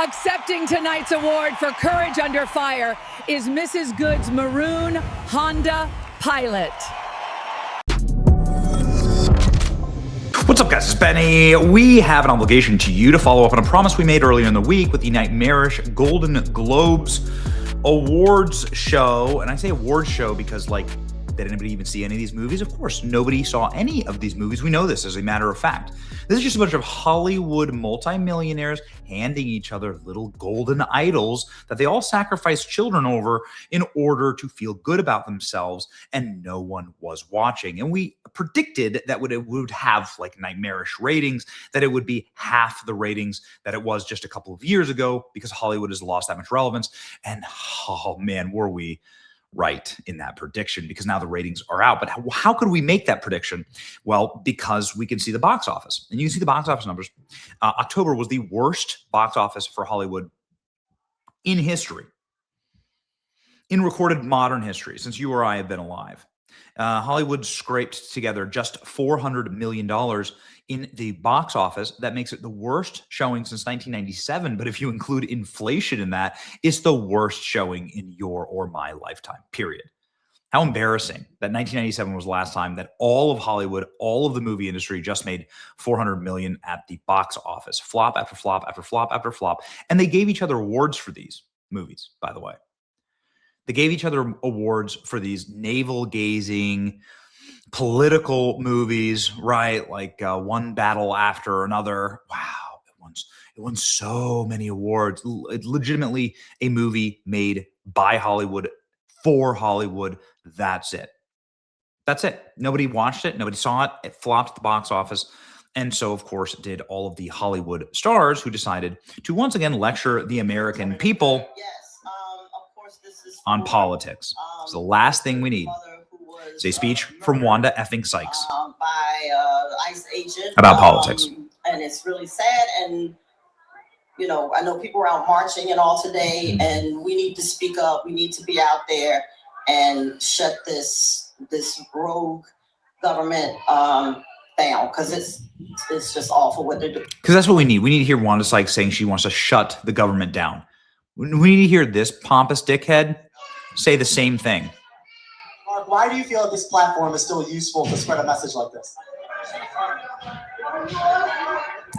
Accepting tonight's award for Courage Under Fire is Mrs. Good's maroon Honda Pilot. What's up, guys? It's Benny. We have an obligation to you to follow up on a promise we made earlier in the week with the nightmarish Golden Globes awards show. And I say awards show because, did anybody even see any of these movies? Of course, nobody saw any of these movies. We know this as a matter of fact. This is just a bunch of Hollywood multimillionaires handing each other little golden idols that they all sacrifice children over in order to feel good about themselves, and no one was watching. And we predicted that it would have nightmarish ratings, that it would be half the ratings that it was just a couple of years ago because Hollywood has lost that much relevance. And oh man, were we right in that prediction, because now the ratings are out. But how could we make that prediction? Well, because we can see the box office, and you can see the box office numbers. October was the worst box office for Hollywood in history, in recorded modern history, since you or I have been alive. Hollywood scraped together just $400 million in the box office. That makes it the worst showing since 1997. But if you include inflation in that, it's the worst showing in your or my lifetime, period. How embarrassing that 1997 was the last time that all of Hollywood, all of the movie industry just made $400 million at the box office. Flop after flop after flop after flop. And they gave each other awards for these movies, by the way. They gave each other awards for these navel-gazing political movies, right? One battle after another. Wow, it won so many awards. It's legitimately a movie made by Hollywood for Hollywood. That's it. That's it. Nobody watched it. Nobody saw it. It flopped at the box office. And so, of course, did all of the Hollywood stars who decided to once again lecture the American people on politics. It's the last thing we need. It's a speech from Wanda effing Sykes by ICE agent about politics. And it's really sad. And, I know people are out marching and all today, and we need to speak up. We need to be out there and shut this rogue government down, because it's just awful what they're doing. Because that's what we need. We need to hear Wanda Sykes saying she wants to shut the government down. We need to hear this pompous dickhead say the same thing. Mark, why do you feel that this platform is still useful to spread a message like this?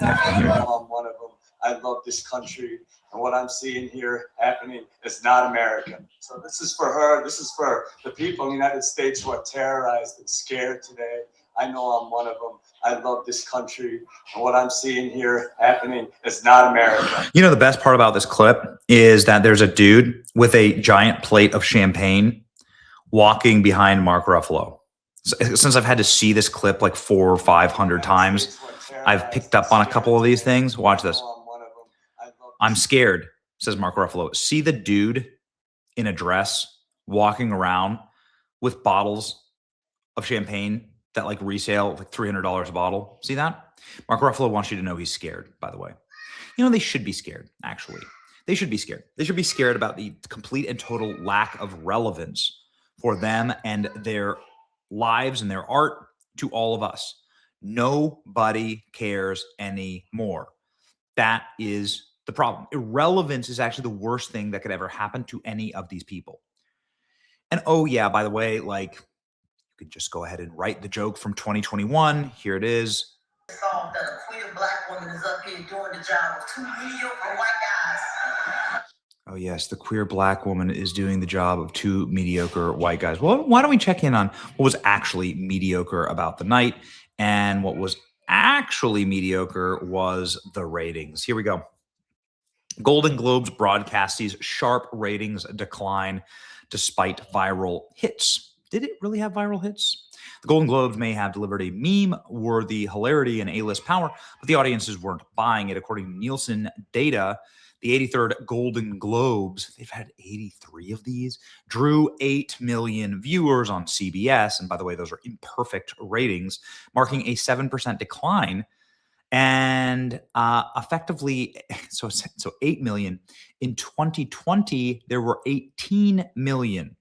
I'm one of them. I love this country, and what I'm seeing here happening is not American. So this is for her. This is for the people in the United States who are terrorized and scared today. I know I'm one of them. I love this country, and what I'm seeing here happening is not America. You know, the best part about this clip is that there's a dude with a giant plate of champagne walking behind Mark Ruffalo. Since I've had to see this clip 400 or 500 times, I've picked up on a couple of these things. Watch this. I'm scared, says Mark Ruffalo. See the dude in a dress walking around with bottles of champagne that resale $300 a bottle. See that? Mark Ruffalo wants you to know he's scared, by the way. They should be scared, actually. They should be scared. They should be scared about the complete and total lack of relevance for them and their lives and their art to all of us. Nobody cares anymore. That is the problem. Irrelevance is actually the worst thing that could ever happen to any of these people. And oh yeah, by the way, you could just go ahead and write the joke from 2021. Here it is. That a queer black woman is up here doing the job of two mediocre white guys. Oh yes, the queer black woman is doing the job of two mediocre white guys. Well, why don't we check in on what was actually mediocre about the night? And what was actually mediocre was the ratings. Here we go. Golden Globes broadcastees' sharp ratings decline despite viral hits. Did it really have viral hits? The Golden Globes may have delivered a meme-worthy hilarity and A-list power, but the audiences weren't buying it. According to Nielsen data, the 83rd Golden Globes, they've had 83 of these, drew 8 million viewers on CBS. And by the way, those are imperfect ratings, marking a 7% decline. And effectively, so 8 million. In 2020, there were 18 million.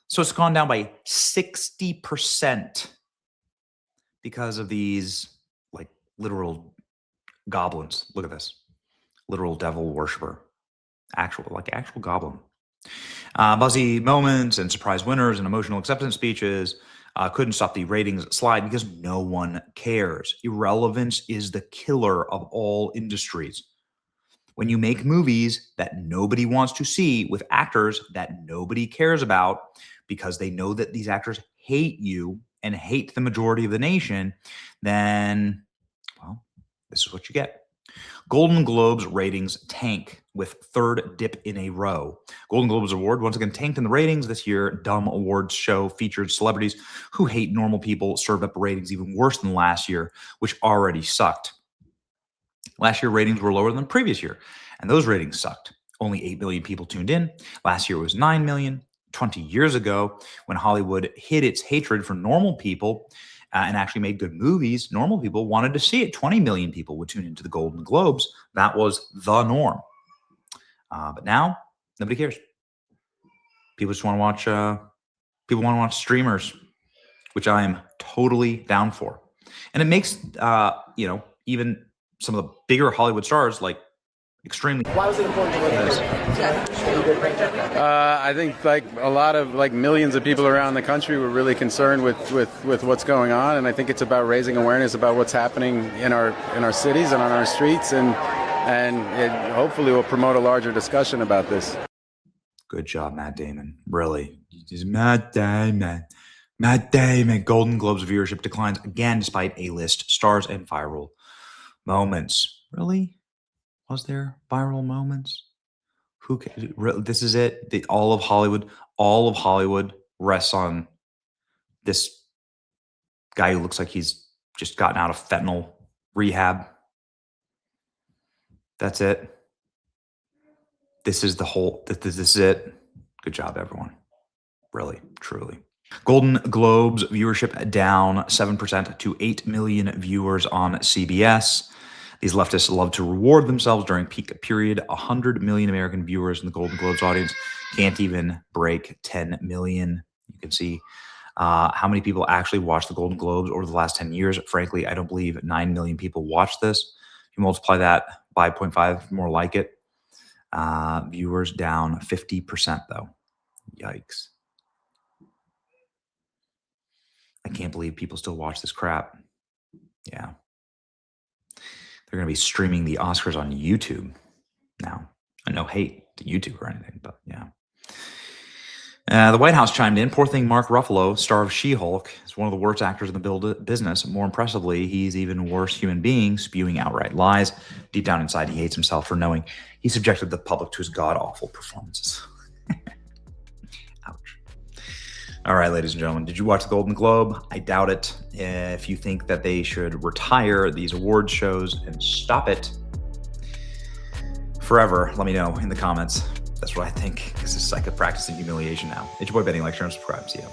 So it's gone down by 60% because of these literal goblins. Look at this. literal devil worshiper, actual goblin. Buzzy moments and surprise winners and emotional acceptance speeches couldn't stop the ratings slide because no one cares. Irrelevance is the killer of all industries. When you make movies that nobody wants to see with actors that nobody cares about because they know that these actors hate you and hate the majority of the nation, then, well, this is what you get. Golden Globes ratings tank with third dip in a row. Golden Globes award once again tanked in the ratings this year. Dumb awards show featured celebrities who hate normal people served up ratings even worse than last year, which already sucked. Last year ratings were lower than the previous year, and those ratings sucked. Only 8 million people tuned in. Last year was 9 million. 20 years ago, when Hollywood hid its hatred for normal people and actually made good movies, normal people wanted to see it. 20 million people would tune into the Golden Globes. That was the norm. But now, nobody cares. People just want to watch. People want to watch streamers, which I am totally down for. And it makes even some of the bigger Hollywood stars like extremely. Why was it important to raise this? I think like a lot of millions of people around the country were really concerned with what's going on, and I think it's about raising awareness about what's happening in our cities and on our streets, and it hopefully will promote a larger discussion about this. Good job, Matt Damon. Really, just Matt Damon. Matt Damon. Golden Globes viewership declines again despite A-list stars and viral moments. Really? Was there viral moments? Who cares? This is it. All of Hollywood rests on this guy who looks like he's just gotten out of fentanyl rehab. That's it. This is it. Good job, everyone. Really, truly. Golden Globes viewership down 7% to 8 million viewers on CBS. These leftists love to reward themselves during peak period. 100 million American viewers in the Golden Globes audience can't even break 10 million. You can see how many people actually watch the Golden Globes over the last 10 years. Frankly, I don't believe 9 million people watch this. If you multiply that by 0.5, more like it. Viewers down 50% though. Yikes. I can't believe people still watch this crap. Yeah. They're going to be streaming the Oscars on YouTube now. No hate to YouTube or anything, but yeah. The White House chimed in. Poor thing Mark Ruffalo, star of She-Hulk, is one of the worst actors in the business. More impressively, he's even worse human being, spewing outright lies. Deep down inside, he hates himself for knowing he subjected the public to his god-awful performances. Ouch. All right, ladies and gentlemen, did you watch the Golden Globe? I doubt it. If you think that they should retire these award shows and stop it forever, let me know in the comments. That's what I think, because it's like a practice in humiliation now. It's your boy Benny. Like, share, and subscribe. See you.